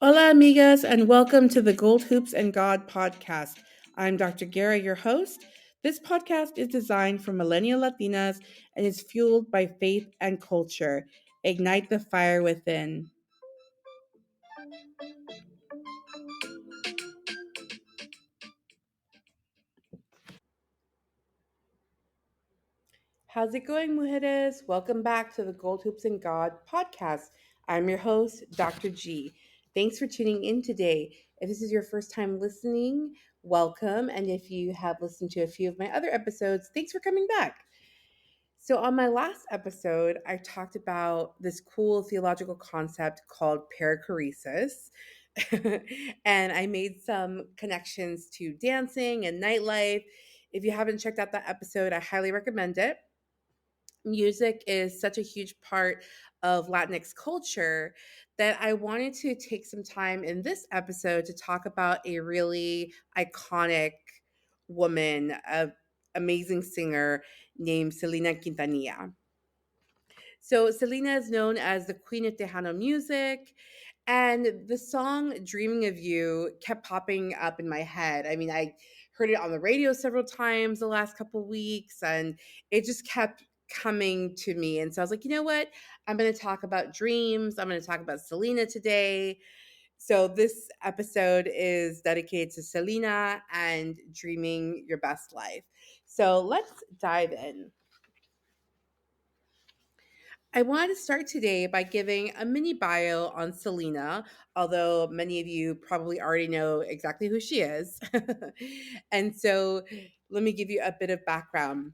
Hola, amigas, and welcome to the Gold Hoops and God podcast. I'm Dr. Guerra, your host. This podcast is designed for Millennial Latinas and is fueled by faith and culture. Ignite the fire within. How's it going, mujeres? Welcome back to the Gold Hoops and God podcast. I'm your host, Dr. G. Thanks for tuning in today. If this is your first time listening, welcome. And if you have listened to a few of my other episodes, thanks for coming back. So, on my last episode, I talked about this cool theological concept called perichoresis. And I made some connections to dancing and nightlife. If you haven't checked out that episode, I highly recommend it. Music is such a huge part of Latinx culture that I wanted to take some time in this episode to talk about a really iconic woman, an amazing singer named Selena Quintanilla. So Selena is known as the Queen of Tejano music. And the song Dreaming of You kept popping up in my head. I mean, I heard it on the radio several times the last couple weeks, and it just kept coming to me. And so I was like, you know what? I'm going to talk about dreams. I'm going to talk about Selena today. So this episode is dedicated to Selena and dreaming your best life. So let's dive in. I wanted to start today by giving a mini bio on Selena, although many of you probably already know exactly who she is. And so let me give you a bit of background.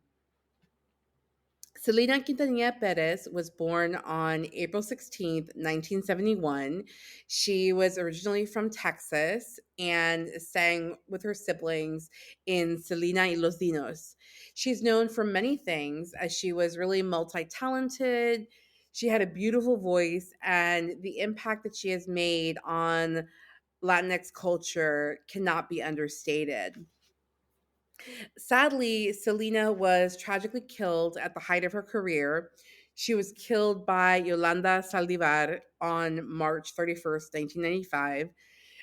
Selena Quintanilla Perez was born on April 16th, 1971. She was originally from Texas and sang with her siblings in Selena y los Dinos. She's known for many things as she was really multi-talented. She had a beautiful voice, and the impact that she has made on Latinx culture cannot be understated. Sadly, Selena was tragically killed at the height of her career. She was killed by Yolanda Saldivar on March 31st, 1995.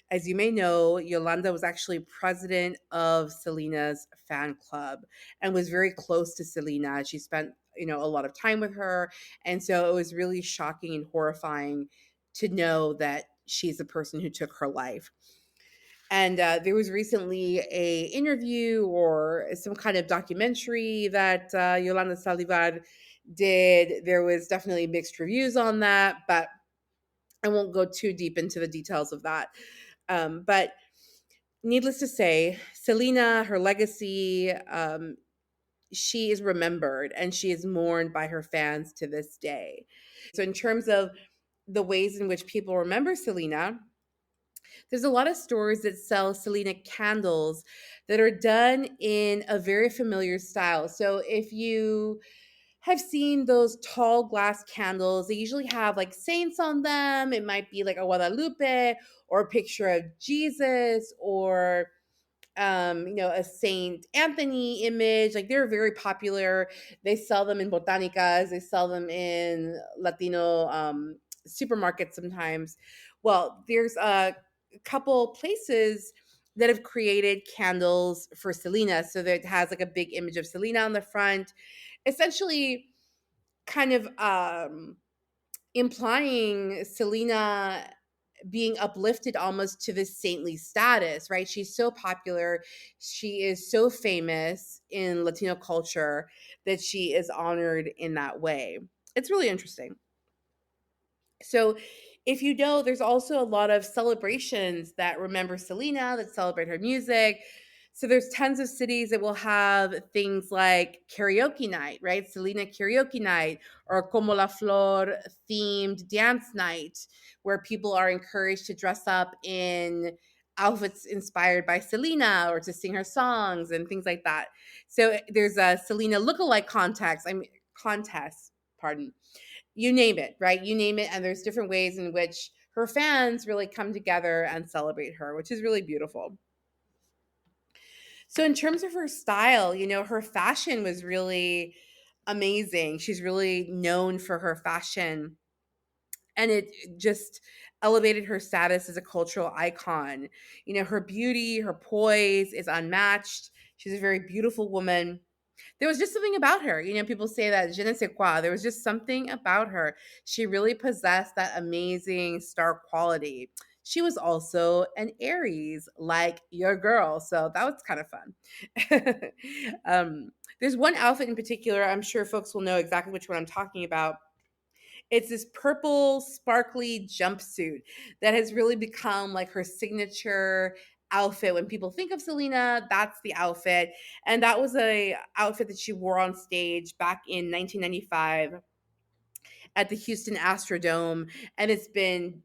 As you may know, Yolanda was actually president of Selena's fan club and was very close to Selena. She spent, a lot of time with her, and so it was really shocking and horrifying to know that she's the person who took her life. And there was recently a interview or some kind of documentary that Yolanda Salivar did. There was definitely mixed reviews on that, but I won't go too deep into the details of that. But needless to say, Selena, her legacy, she is remembered and she is mourned by her fans to this day. So, in terms of the ways in which people remember Selena, there's a lot of stores that sell Selena candles that are done in a very familiar style. So if you have seen those tall glass candles, they usually have like saints on them. It might be like a Guadalupe or a picture of Jesus or a Saint Anthony image. Like they're very popular. They sell them in botanicas. They sell them in Latino supermarkets sometimes. Well, there's a couple places that have created candles for Selena. So that it has like a big image of Selena on the front, essentially kind of implying Selena being uplifted almost to this saintly status, right? She's so popular. She is so famous in Latino culture that she is honored in that way. It's really interesting. So, if you know, there's also a lot of celebrations that remember Selena, that celebrate her music. So there's tons of cities that will have things like karaoke night, right? Selena karaoke night or Como la Flor themed dance night, where people are encouraged to dress up in outfits inspired by Selena or to sing her songs and things like that. So there's a Selena lookalike contest, pardon, you name it, right? You name it. And there's different ways in which her fans really come together and celebrate her, which is really beautiful. So, in terms of her style, her fashion was really amazing. She's really known for her fashion. And it just elevated her status as a cultural icon. Her beauty, her poise is unmatched. She's a very beautiful woman. There was just something about her. People say that je ne sais quoi. There was just something about her. She really possessed that amazing star quality. She was also an Aries, like your girl. So that was kind of fun. There's one outfit in particular. I'm sure folks will know exactly which one I'm talking about. It's this purple sparkly jumpsuit that has really become like her signature outfit. When people think of Selena, that's the outfit. And that was a outfit that she wore on stage back in 1995 at the Houston Astrodome, and it's been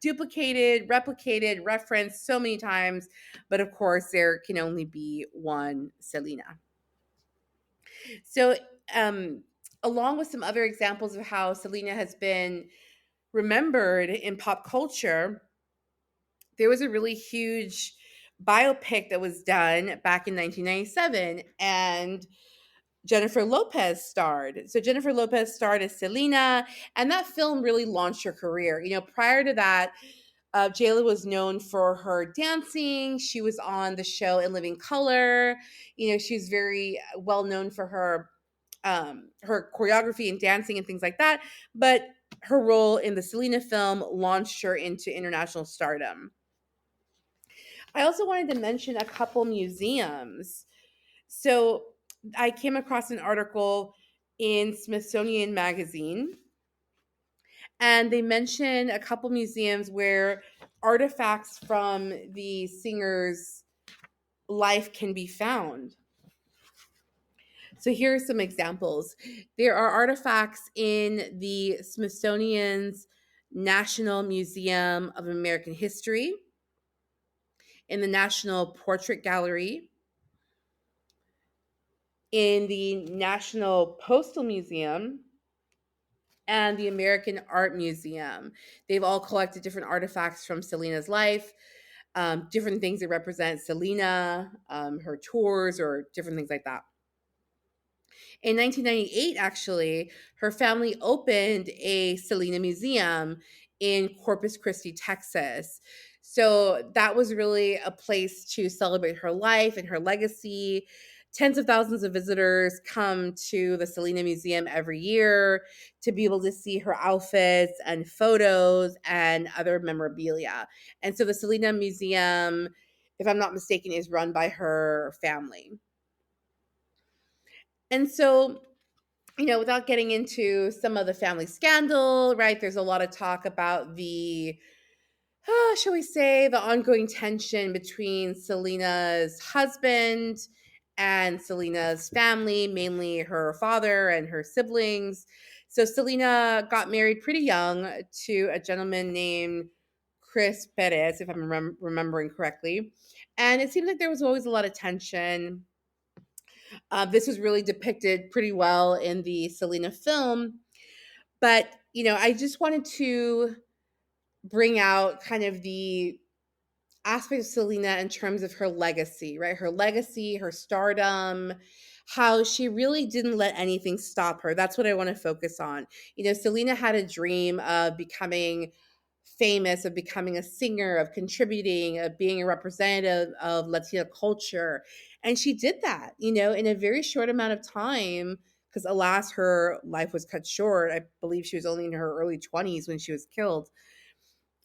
duplicated, replicated, referenced so many times. But of course, there can only be one Selena. So, um, along with some other examples of how Selena has been remembered in pop culture, there was a really huge biopic that was done back in 1997, and Jennifer Lopez starred. So Jennifer Lopez starred as Selena, and that film really launched her career. Prior to that, Jayla was known for her dancing. She was on the show In Living Color. She's very well known for her choreography and dancing and things like that. But her role in the Selena film launched her into international stardom. I also wanted to mention a couple museums. So I came across an article in Smithsonian Magazine, and they mentioned a couple museums where artifacts from the singer's life can be found. So here are some examples. There are artifacts in the Smithsonian's National Museum of American History, in the National Portrait Gallery, in the National Postal Museum, and the American Art Museum. They've all collected different artifacts from Selena's life, different things that represent Selena, her tours, or different things like that. In 1998, actually, her family opened a Selena museum in Corpus Christi, Texas. So that was really a place to celebrate her life and her legacy. Tens of thousands of visitors come to the Selena Museum every year to be able to see her outfits and photos and other memorabilia. And so the Selena Museum, if I'm not mistaken, is run by her family. And so, without getting into some of the family scandal, right? There's a lot of talk about the, shall we say, the ongoing tension between Selena's husband and Selena's family, mainly her father and her siblings. So Selena got married pretty young to a gentleman named Chris Perez, if I'm remembering correctly. And it seemed like there was always a lot of tension. This was really depicted pretty well in the Selena film. But, I just wanted to bring out kind of the aspect of Selena in terms of her legacy, right? Her legacy, her stardom, how she really didn't let anything stop her. That's what I want to focus on. Selena had a dream of becoming famous, of becoming a singer, of contributing, of being a representative of Latina culture. And she did that, in a very short amount of time, because alas, her life was cut short. I believe she was only in her early 20s when she was killed.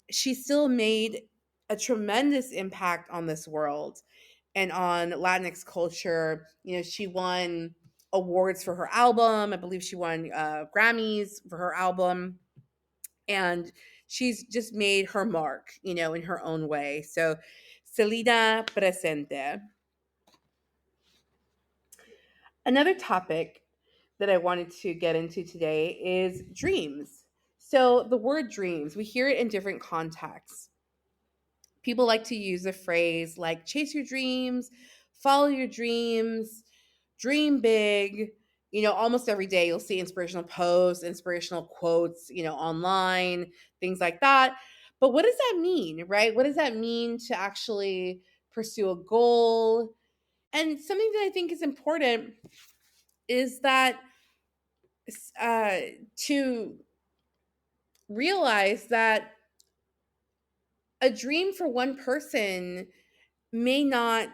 She still made a tremendous impact on this world and on Latinx culture. She won awards for her album. I believe she won Grammys for her album. And she's just made her mark, in her own way. So, Selena presente. Another topic that I wanted to get into today is dreams. So, the word dreams, we hear it in different contexts. People like to use a phrase like chase your dreams, follow your dreams, dream big. Almost every day you'll see inspirational posts, inspirational quotes, online, things like that. But what does that mean, right? What does that mean to actually pursue a goal? And something that I think is important is that uh, to realize that a dream for one person may not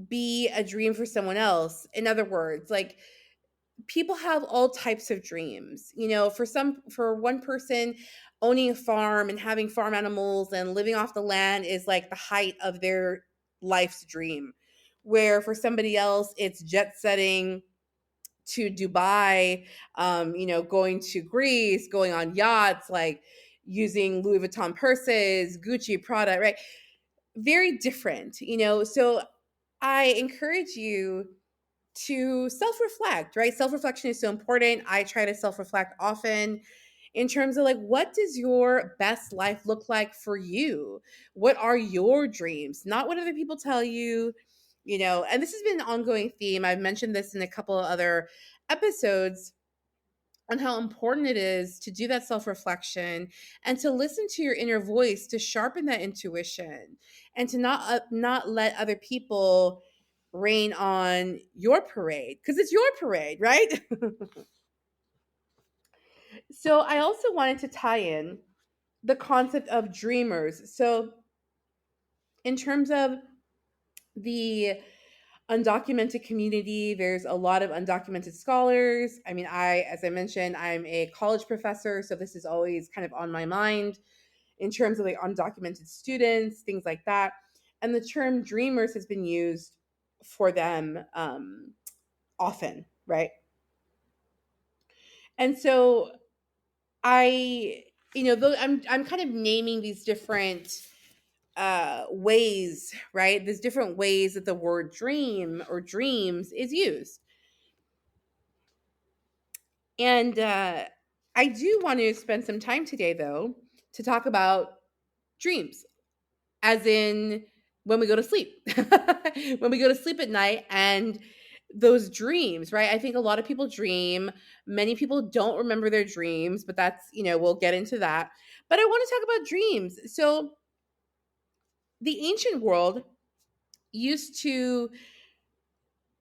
be a dream for someone else. In other words, like, people have all types of dreams. For one person, owning a farm and having farm animals and living off the land is like the height of their life's dream. Where for somebody else, it's jet setting to Dubai, going to Greece, going on yachts, like using Louis Vuitton purses, Gucci, Prada, right? Very different. So I encourage you to self-reflect, right? Self-reflection is so important. I try to self-reflect often in terms of, like, what does your best life look like for you? What are your dreams? Not what other people tell you. And this has been an ongoing theme. I've mentioned this in a couple of other episodes on how important it is to do that self-reflection and to listen to your inner voice, to sharpen that intuition, and to not let other people rain on your parade, because it's your parade, right? So I also wanted to tie in the concept of dreamers. So in terms of the undocumented community, there's a lot of undocumented scholars. I mean, as I mentioned, I'm a college professor, so this is always kind of on my mind in terms of like undocumented students, things like that. And the term dreamers has been used for them often, right? And so though I'm kind of naming these different ways, right? There's different ways that the word dream or dreams is used. And I do want to spend some time today, though, to talk about dreams, as in when we go to sleep, when we go to sleep at night, and those dreams, right? I think a lot of people dream. Many people don't remember their dreams, but we'll get into that. But I want to talk about dreams. So, the ancient world used to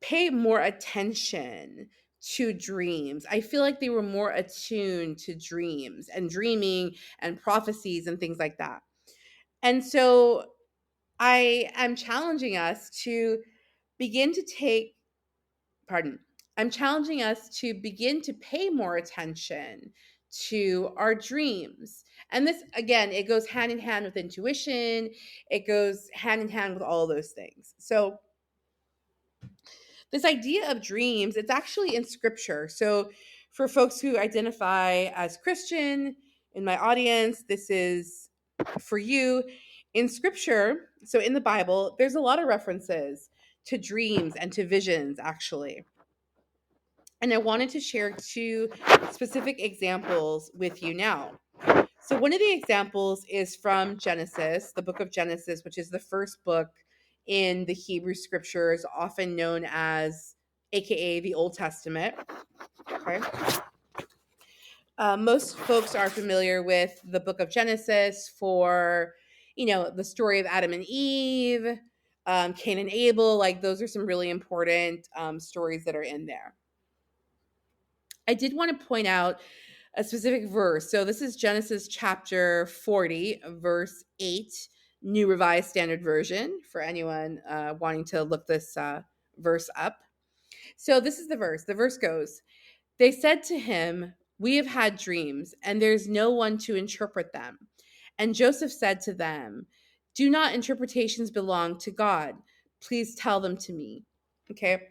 pay more attention to dreams. I feel like they were more attuned to dreams and dreaming and prophecies and things like that. And so I am challenging us to begin to take, pardon, I'm challenging us to begin to pay more attention to our dreams. And this, again, it goes hand in hand with intuition, it goes hand in hand with all of those things. So, this idea of dreams, it's actually in scripture. So for folks who identify as Christian in my audience, this is for you. In scripture, so in the Bible, there's a lot of references to dreams and to visions, actually. And I wanted to share two specific examples with you now. So one of the examples is from Genesis, the book of Genesis, which is the first book in the Hebrew scriptures, often known as, AKA, the Old Testament. Okay. Most folks are familiar with the book of Genesis for, the story of Adam and Eve, Cain and Abel. Like, those are some really important stories that are in there. I did want to point out a specific verse. So this is Genesis chapter 40, verse 8, New Revised Standard Version, for anyone wanting to look this verse up. So this is the verse. The verse goes, "They said to him, 'We have had dreams, and there's no one to interpret them.' And Joseph said to them, 'Do not interpretations belong to God? Please tell them to me.'" Okay.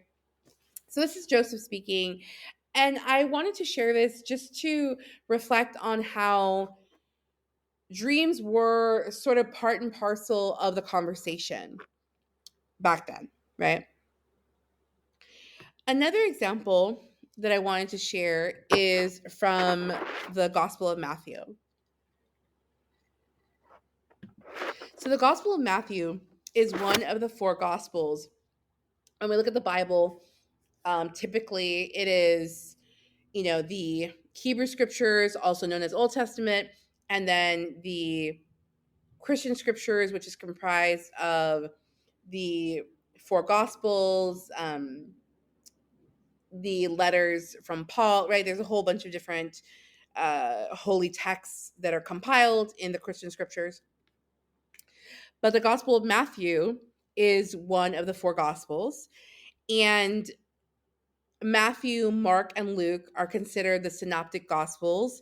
So this is Joseph speaking. And I wanted to share this just to reflect on how dreams were sort of part and parcel of the conversation back then, right? Another example that I wanted to share is from the Gospel of Matthew. So the Gospel of Matthew is one of the four Gospels. When we look at the Bible, typically it is, the Hebrew scriptures, also known as Old Testament, and then the Christian scriptures, which is comprised of the four Gospels, the letters from Paul, right? There's a whole bunch of different holy texts that are compiled in the Christian scriptures. But the Gospel of Matthew is one of the four Gospels. And Matthew, Mark, and Luke are considered the synoptic Gospels.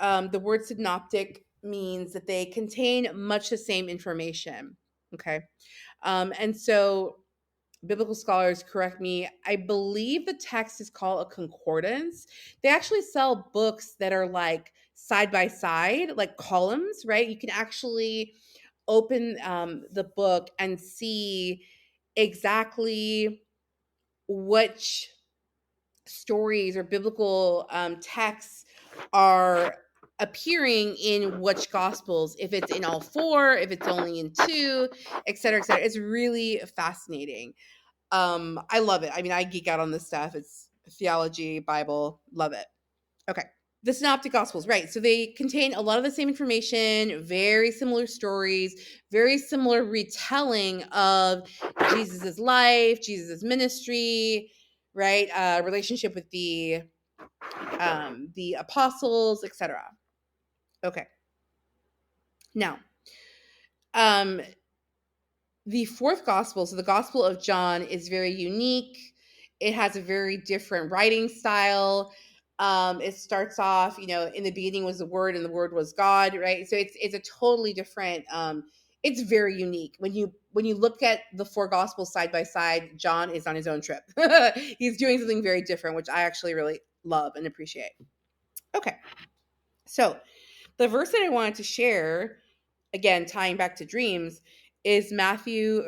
The word synoptic means that they contain much the same information. Okay. And so biblical scholars correct me. I believe the text is called a concordance. They actually sell books that are like side by side, like columns, right? You can actually open the book and see exactly which stories or biblical texts are appearing in which gospels, if it's in all four, if it's only in two, et cetera, et cetera. It's really fascinating. I love it. I mean, I geek out on this stuff. It's theology, Bible, love it. Okay. The synoptic gospels, right? So they contain a lot of the same information, very similar stories, very similar retelling of Jesus's life, Jesus's ministry, right? Relationship with the apostles, etc. Okay. Now, um, the fourth gospel, so the Gospel of John, is very unique. It has a very different writing style. It starts off, in the beginning was the Word, and the Word was God, right? So it's a totally different. It's very unique when you look at the four gospels side by side. John is on his own trip. He's doing something very different, which I actually really love and appreciate. Okay, so the verse that I wanted to share, again tying back to dreams, is Matthew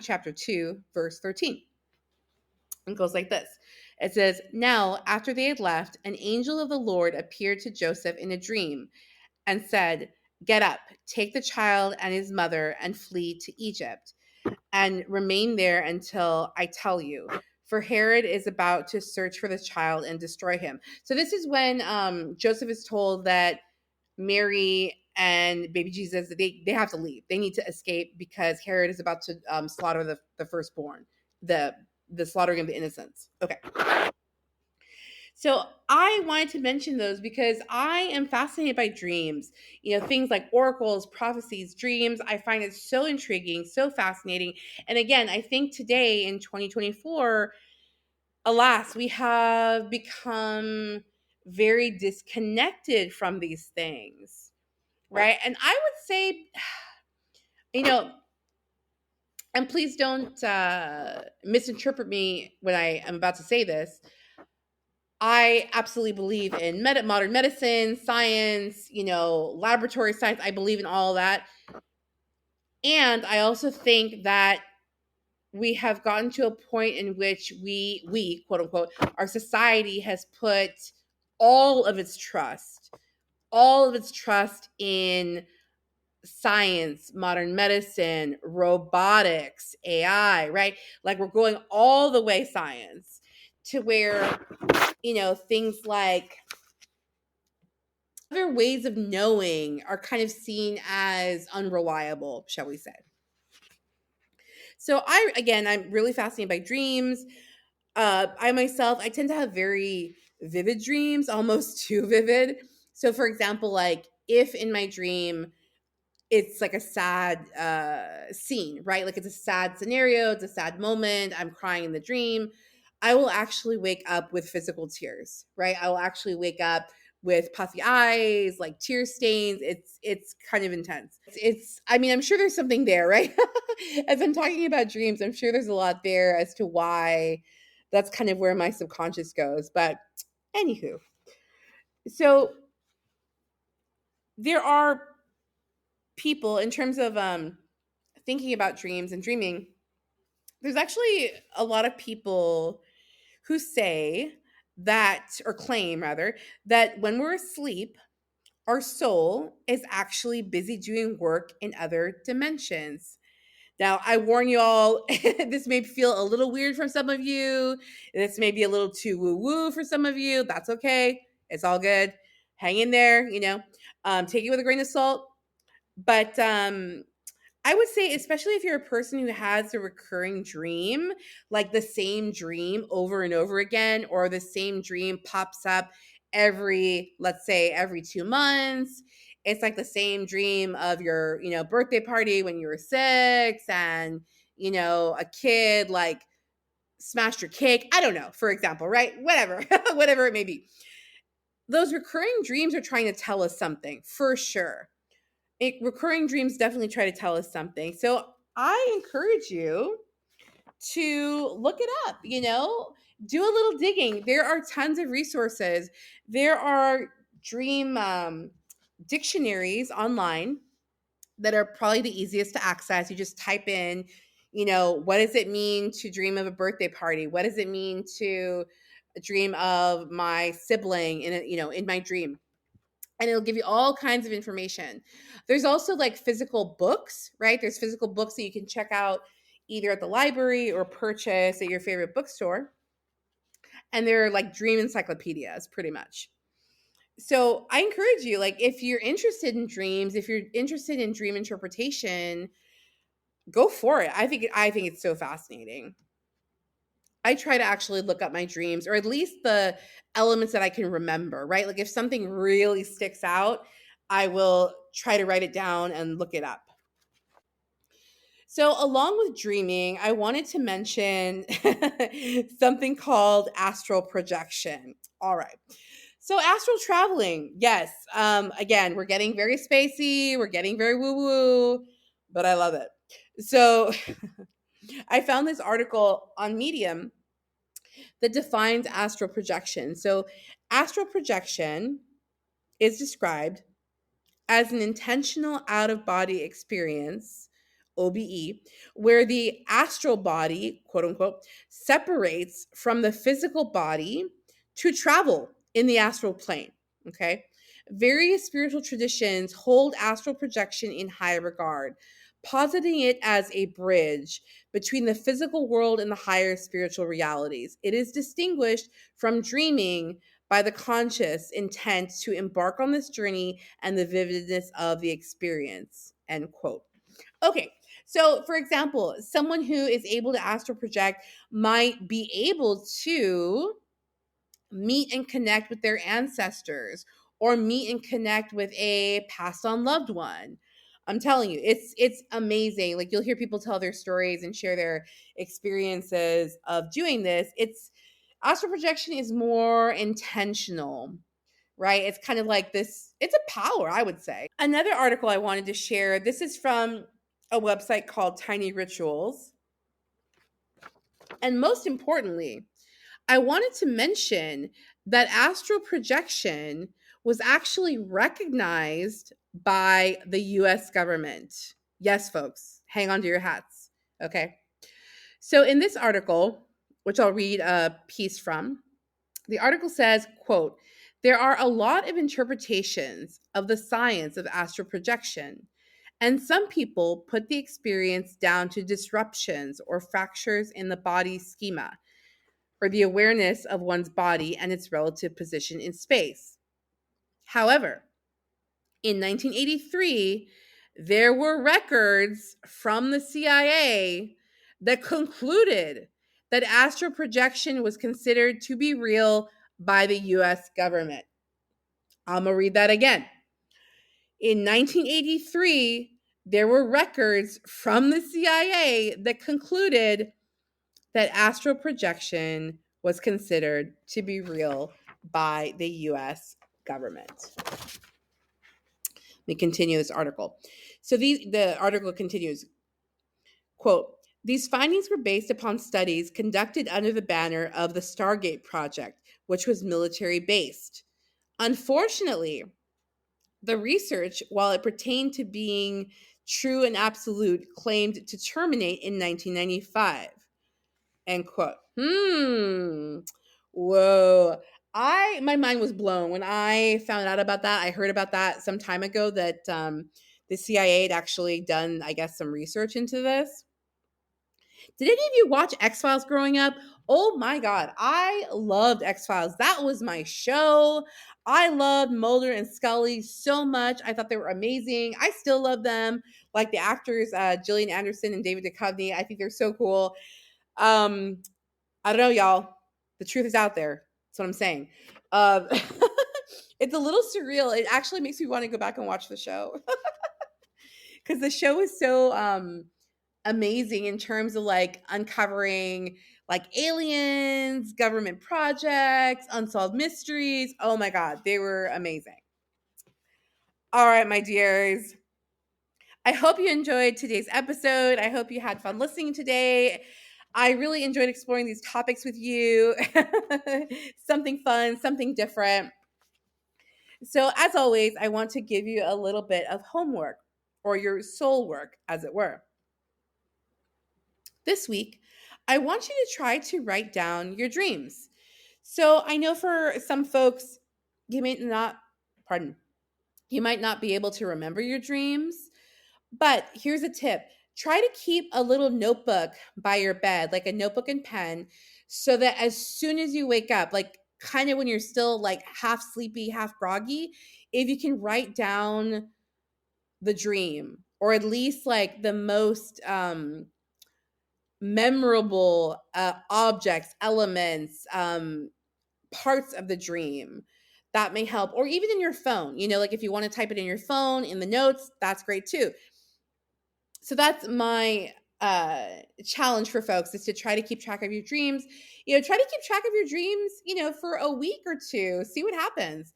chapter 2 verse 13. It goes like this. It says, "Now after they had left, an angel of the Lord appeared to Joseph in a dream and said, 'Get up, take the child and his mother and flee to Egypt, and remain there until I tell you, for Herod is about to search for the child and destroy him.'" So this is when Joseph is told that Mary and baby Jesus, they have to leave. They need to escape because Herod is about to slaughter the firstborn, the slaughtering of the innocents. Okay. So I wanted to mention those because I am fascinated by dreams. Things like oracles, prophecies, dreams. I find it so intriguing, so fascinating. And again, I think today in 2024, alas, we have become very disconnected from these things, right? And I would say, you know, and please don't misinterpret me when I am about to say this. I absolutely believe in modern medicine, science, laboratory science. I believe in all that. And I also think that we have gotten to a point in which we quote unquote, our society has put all of its trust, in science, modern medicine, robotics, AI, right? Like we're going all the way science to where, things like other ways of knowing are kind of seen as unreliable, shall we say. So I'm really fascinated by dreams. I myself, I tend to have very vivid dreams, almost too vivid. So for example, like if in my dream it's like a sad scene, right? Like it's a sad scenario, it's a sad moment, I'm crying in the dream, I will actually wake up with physical tears, right? I will actually wake up with puffy eyes, like tear stains. It's kind of intense. I mean, I'm sure there's something there, right? As I'm talking about dreams, I'm sure there's a lot there as to why that's kind of where my subconscious goes. But anywho, so there are people, in terms of thinking about dreams and dreaming, there's actually a lot of people who say that, or claim rather, that when we're asleep, our soul is actually busy doing work in other dimensions. Now, I warn you all, this may feel a little weird for some of you. This may be a little too woo-woo for some of you. That's okay. It's all good. Hang in there, take it with a grain of salt. But I would say, especially if you're a person who has a recurring dream, like the same dream over and over again, or the same dream pops up let's say every 2 months, it's like the same dream of your, birthday party when you were 6, and, a kid like smashed your cake. I don't know, for example, right? Whatever, whatever it may be. Those recurring dreams are trying to tell us something for sure. Recurring dreams definitely try to tell us something. So I encourage you to look it up, do a little digging. There are tons of resources. There are dream dictionaries online that are probably the easiest to access. You just type in, what does it mean to dream of a birthday party? What does it mean to dream of my sibling in my dream? And it'll give you all kinds of information. There's also like physical books, right? There's physical books that you can check out either at the library or purchase at your favorite bookstore. And they're like dream encyclopedias, pretty much. So I encourage you, like, if you're interested in dreams, if you're interested in dream interpretation, go for it. I think it's so fascinating. I try to actually look up my dreams, or at least the elements that I can remember, right? Like if something really sticks out, I will try to write it down and look it up. So, along with dreaming, I wanted to mention something called astral projection. All right. So, astral traveling, yes. Again, we're getting very spacey, we're getting very woo woo, but I love it. So, I found this article on Medium that defines astral projection. So, astral projection is described as an intentional out of body experience, OBE, where the astral body, quote unquote, separates from the physical body to travel in the astral plane. Okay. Various spiritual traditions hold astral projection in high regard, positing it as a bridge between the physical world and the higher spiritual realities. It is distinguished from dreaming by the conscious intent to embark on this journey and the vividness of the experience, end quote. Okay, so for example, someone who is able to astral project might be able to meet and connect with their ancestors, or meet and connect with a passed on loved one. I'm telling you, it's amazing. Like, you'll hear people tell their stories and share their experiences of doing this. It's astral projection is more intentional, right? It's kind of like this, it's a power, I would say. Another article I wanted to share, this is from a website called Tiny Rituals. And most importantly, I wanted to mention that astral projection was actually recognized by the US government. Yes, folks, hang on to your hats. Okay. So in this article, which I'll read a piece from, the article says, quote, there are a lot of interpretations of the science of astral projection, and some people put the experience down to disruptions or fractures in the body's schema, or the awareness of one's body and its relative position in space. However, in 1983, there were records from the CIA that concluded that astral projection was considered to be real by the US government. I'm going to read that again. In 1983, there were records from the CIA that concluded that astral projection was considered to be real by the US government. Let me continue this article. So the article continues, quote, these findings were based upon studies conducted under the banner of the Stargate Project, which was military based. Unfortunately, the research, while it pertained to being true and absolute, claimed to terminate in 1995. End quote. Whoa. My mind was blown when I found out about that. I heard about that some time ago that the CIA had actually done, I guess, some research into this. Did any of you watch X-Files growing up? Oh my God, I loved X-Files. That was my show. I loved Mulder and Scully so much. I thought they were amazing. I still love them. Like the actors, Gillian Anderson and David Duchovny. I think they're so cool. I don't know, y'all. The truth is out there. That's what I'm saying. It's a little surreal. It actually makes me want to go back and watch the show because the show is so amazing in terms of like uncovering like aliens, government projects, unsolved mysteries. Oh my God, they were amazing. All right, my dears. I hope you enjoyed today's episode. I hope you had fun listening today. I really enjoyed exploring these topics with you. Something fun, something different. So, as always, I want to give you a little bit of homework or your soul work, as it were. This week, I want you to try to write down your dreams. So, I know for some folks, you may not, pardon, you might not be able to remember your dreams. But here's a tip. Try to keep a little notebook by your bed, like a notebook and pen, so that as soon as you wake up, like kind of when you're still like half sleepy, half groggy, if you can write down the dream or at least like the most memorable objects, elements, parts of the dream, that may help. Or even in your phone, like if you want to type it in your phone, in the notes, that's great too. So that's my challenge for folks, is to try to keep track of your dreams. Try to keep track of your dreams, for a week or two, see what happens.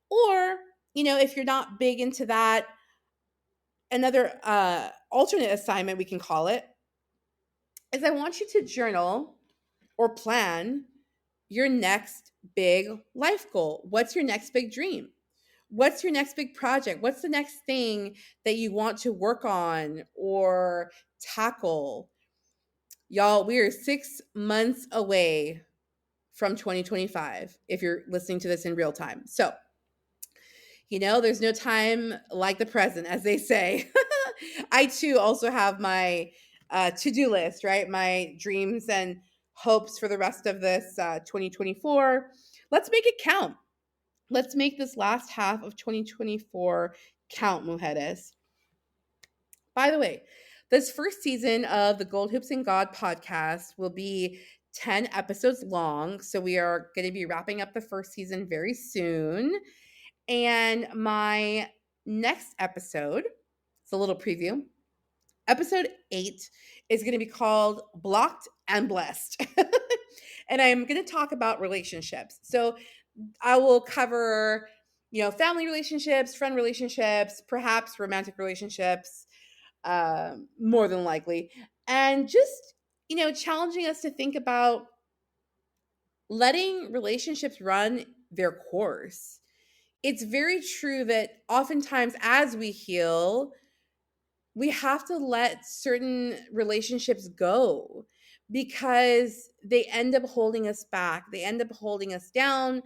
Or, if you're not big into that, another alternate assignment, we can call it, is I want you to journal or plan your next big life goal. What's your next big dream? What's your next big project? What's the next thing that you want to work on or tackle? Y'all, we are 6 months away from 2025 if you're listening to this in real time. So, there's no time like the present, as they say. I too also have my to-do list, right? My dreams and hopes for the rest of this 2024. Let's make it count. Let's make this last half of 2024 count, mujeres. By the way, this first season of the Gold Hoops and God podcast will be 10 episodes long. So we are going to be wrapping up the first season very soon. And my next episode, it's a little preview. Episode 8 is going to be called Blocked and Blessed. And I'm going to talk about relationships. So I will cover, family relationships, friend relationships, perhaps romantic relationships, more than likely. And just, challenging us to think about letting relationships run their course. It's very true that oftentimes as we heal, we have to let certain relationships go because they end up holding us back. They end up holding us down,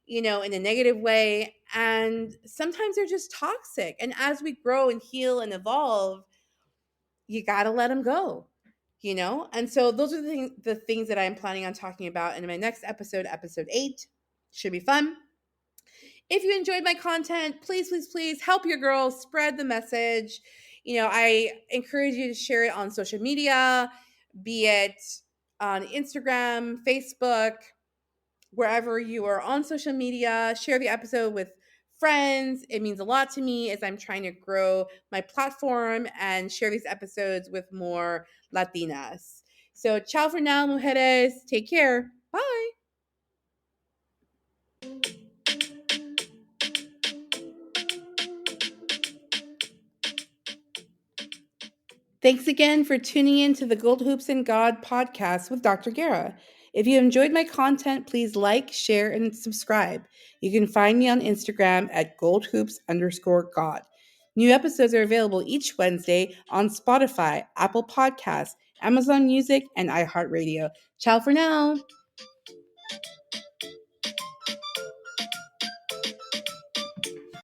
in a negative way. And sometimes they're just toxic. And as we grow and heal and evolve, you got to let them go, And so those are the things that I'm planning on talking about in my next episode, episode 8. Should be fun. If you enjoyed my content, please, please, please help your girls spread the message. I encourage you to share it on social media, be it on Instagram, Facebook, wherever you are on social media. Share the episode with friends. It means a lot to me as I'm trying to grow my platform and share these episodes with more Latinas. So, ciao for now, mujeres. Take care. Bye. Thanks again for tuning in to the Gold Hoops and God podcast with Dr. Guerra. If you enjoyed my content, please like, share, and subscribe. You can find me on Instagram at goldhoops_God. New episodes are available each Wednesday on Spotify, Apple Podcasts, Amazon Music, and iHeartRadio. Ciao for now.